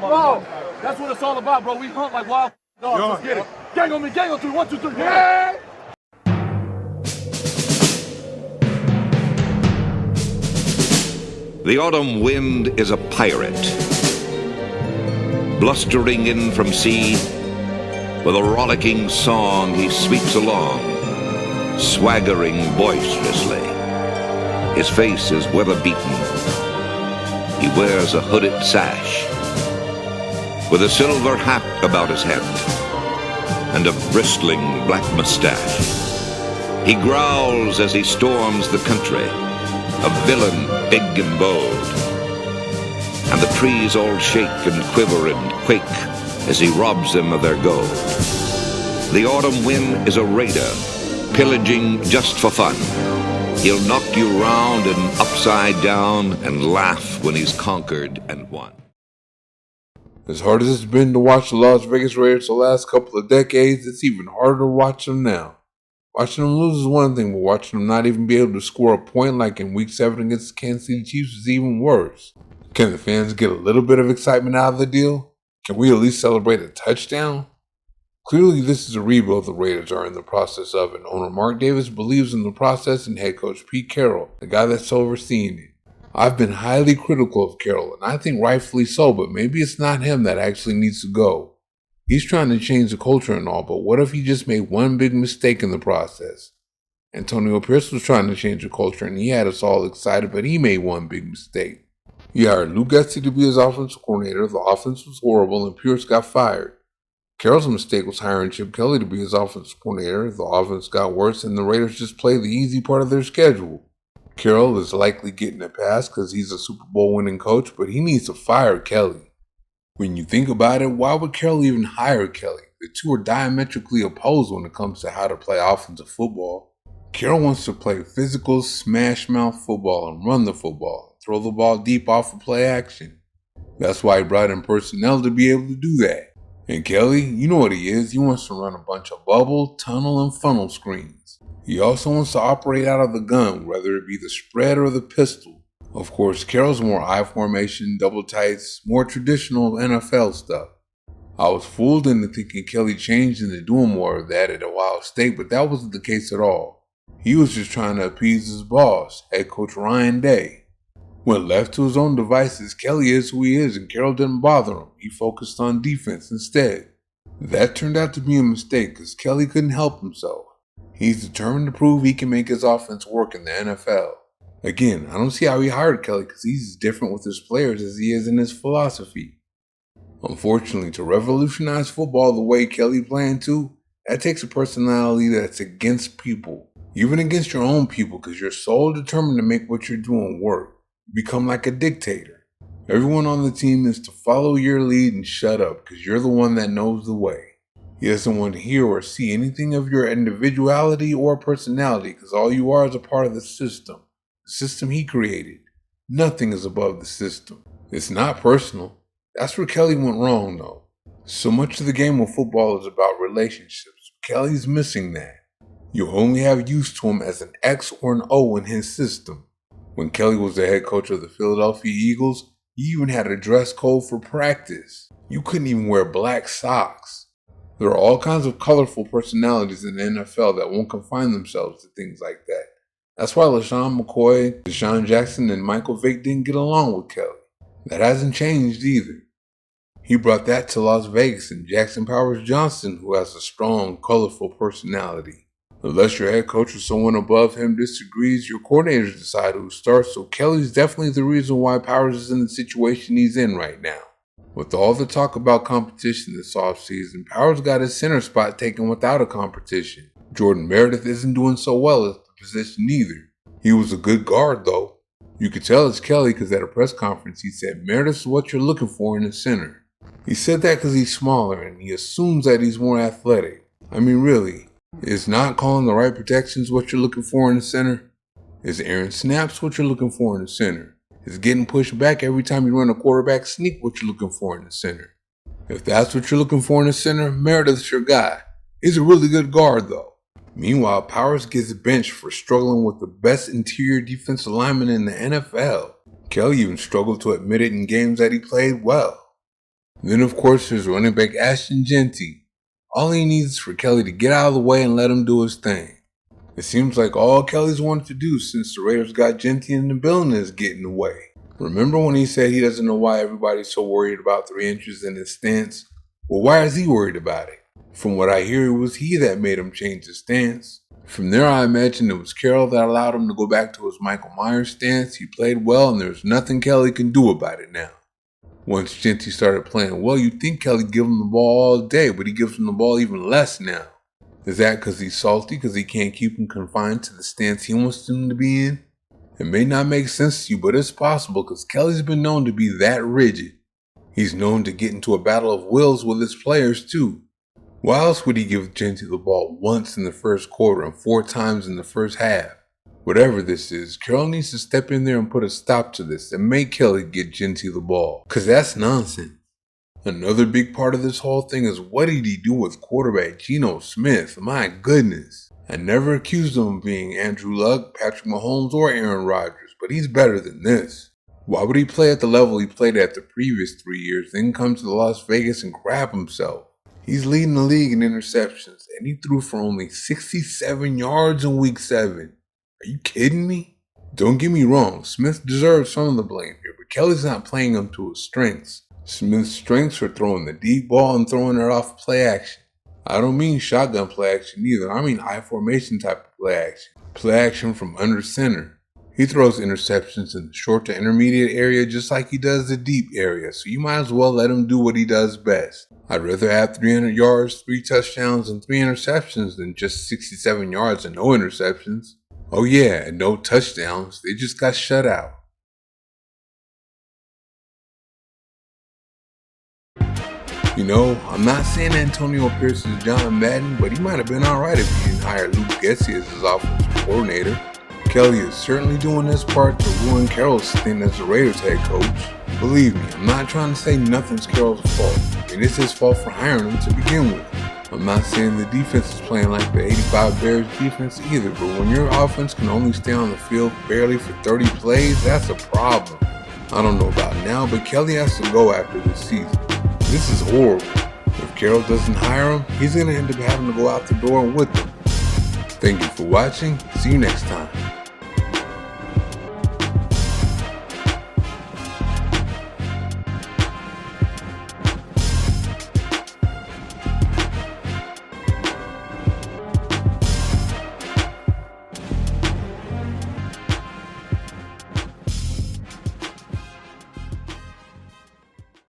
Bro, that's what it's all about, bro. We hunt like wild dogs. Let's get it. Gang on me, gang on 3. 1, 2, 3. Yeah! The autumn wind is a pirate, blustering in from sea. With a rollicking song he sweeps along, swaggering boisterously. His face is weather-beaten. He wears a hooded sash, with a silver hat about his head, and a bristling black mustache. He growls as he storms the country, a villain big and bold. And the trees all shake and quiver and quake as he robs them of their gold. The autumn wind is a raider, pillaging just for fun. He'll knock you round and upside down and laugh when he's conquered and won. As hard as it's been to watch the Las Vegas Raiders the last couple of decades, it's even harder to watch them now. Watching them lose is one thing, but watching them not even be able to score a point like in Week 7 against the Kansas City Chiefs is even worse. Can the fans get a little bit of excitement out of the deal? Can we at least celebrate a touchdown? Clearly, this is a rebuild the Raiders are in the process of, and owner Mark Davis believes in the process, and head coach Pete Carroll, the guy that's overseeing it. I've been highly critical of Carroll, and I think rightfully so, but maybe it's not him that actually needs to go. He's trying to change the culture and all, but what if he just made one big mistake in the process? Antonio Pierce was trying to change the culture, and he had us all excited, but he made one big mistake. He hired Luke Getsy to be his offensive coordinator. The offense was horrible, and Pierce got fired. Carroll's mistake was hiring Chip Kelly to be his offensive coordinator. The offense got worse, and the Raiders just played the easy part of their schedule. Carroll is likely getting a pass because he's a Super Bowl winning coach, but he needs to fire Kelly. When you think about it, why would Carroll even hire Kelly? The two are diametrically opposed when it comes to how to play offensive football. Carroll wants to play physical, smash-mouth football and run the football, throw the ball deep off of play action. That's why he brought in personnel to be able to do that. And Kelly, you know what he is. He wants to run a bunch of bubble, tunnel, and funnel screens. He also wants to operate out of the gun, whether it be the spread or the pistol. Of course, Carroll's more I formation, double tights, more traditional NFL stuff. I was fooled into thinking Kelly changed into doing more of that at Ohio State, but that wasn't the case at all. He was just trying to appease his boss, head coach Ryan Day. When left to his own devices, Kelly is who he is, and Carroll didn't bother him. He focused on defense instead. That turned out to be a mistake because Kelly couldn't help himself. He's determined to prove he can make his offense work in the NFL. Again, I don't see how he hired Kelly because he's as different with his players as he is in his philosophy. Unfortunately, to revolutionize football the way Kelly planned to, that takes a personality that's against people, even against your own people, because you're so determined to make what you're doing work. You become like a dictator. Everyone on the team is to follow your lead and shut up because you're the one that knows the way. He doesn't want to hear or see anything of your individuality or personality because all you are is a part of the system he created. Nothing is above the system. It's not personal. That's where Kelly went wrong though. So much of the game of football is about relationships. Kelly's missing that. You only have use to him as an X or an O in his system. When Kelly was the head coach of the Philadelphia Eagles, he even had a dress code for practice. You couldn't even wear black socks. There are all kinds of colorful personalities in the NFL that won't confine themselves to things like that. That's why LaShawn McCoy, Deshaun Jackson, and Michael Vick didn't get along with Kelly. That hasn't changed either. He brought that to Las Vegas and Jackson Powers Johnson, who has a strong, colorful personality. Unless your head coach or someone above him disagrees, your coordinators decide who starts, so Kelly's definitely the reason why Powers is in the situation he's in right now. With all the talk about competition this offseason, Powers got his center spot taken without a competition. Jordan Meredith isn't doing so well at the position either. He was a good guard though. You could tell it's Kelly because at a press conference he said Meredith's what you're looking for in a center. He said that because he's smaller and he assumes that he's more athletic. I mean really. Is not calling the right protections what you're looking for in the center? Is Aaron snaps what you're looking for in the center? Is getting pushed back every time you run a quarterback sneak what you're looking for in the center? If that's what you're looking for in the center, Meredith's your guy. He's a really good guard though. Meanwhile, Powers gets benched for struggling with the best interior defensive lineman in the NFL. Kelly even struggled to admit it in games that he played well. Then of course there's running back Ashton Genty. All he needs is for Kelly to get out of the way and let him do his thing. It seems like all Kelly's wanted to do since the Raiders got Genty in the building is get in the way. Remember when he said he doesn't know why everybody's so worried about 3 inches in his stance? Well, why is he worried about it? From what I hear, it was he that made him change his stance. From there, I imagine it was Carroll that allowed him to go back to his Michael Myers stance. He played well, and there's nothing Kelly can do about it now. Once Genty started playing well, you'd think Kelly give him the ball all day, but he gives him the ball even less now. Is that because he's salty because he can't keep him confined to the stance he wants him to be in? It may not make sense to you, but it's possible because Kelly's been known to be that rigid. He's known to get into a battle of wills with his players too. Why else would he give Genty the ball once in the first quarter and 4 times in the first half? Whatever this is, Carroll needs to step in there and put a stop to this and make Kelly get Genty the ball, because that's nonsense. Another big part of this whole thing is what did he do with quarterback Geno Smith? My goodness. I never accused him of being Andrew Luck, Patrick Mahomes, or Aaron Rodgers, but he's better than this. Why would he play at the level he played at the previous 3 years, then come to Las Vegas and crap himself? He's leading the league in interceptions, and he threw for only 67 yards in Week 7. Are you kidding me? Don't get me wrong, Smith deserves some of the blame here, but Kelly's not playing him to his strengths. Smith's strengths are throwing the deep ball and throwing it off play action. I don't mean shotgun play action either, I mean I formation type of play action. Play action from under center. He throws interceptions in the short to intermediate area just like he does the deep area, so you might as well let him do what he does best. I'd rather have 300 yards, 3 touchdowns, and 3 interceptions than just 67 yards and no interceptions. Oh yeah, and no touchdowns, they just got shut out. You know, I'm not saying Antonio Pierce is John Madden, but he might have been alright if he didn't hire Luke Getsy as his offensive coordinator. Kelly is certainly doing his part to ruin Carroll's stint as the Raiders head coach. Believe me, I'm not trying to say nothing's Carroll's fault. I mean, it's his fault for hiring him to begin with. I'm not saying the defense is playing like the 85 Bears defense either, but when your offense can only stay on the field barely for 30 plays, that's a problem. I don't know about now, but Kelly has to go after this season. This is horrible. If Carroll doesn't hire him, he's going to end up having to go out the door with them. Thank you for watching. See you next time.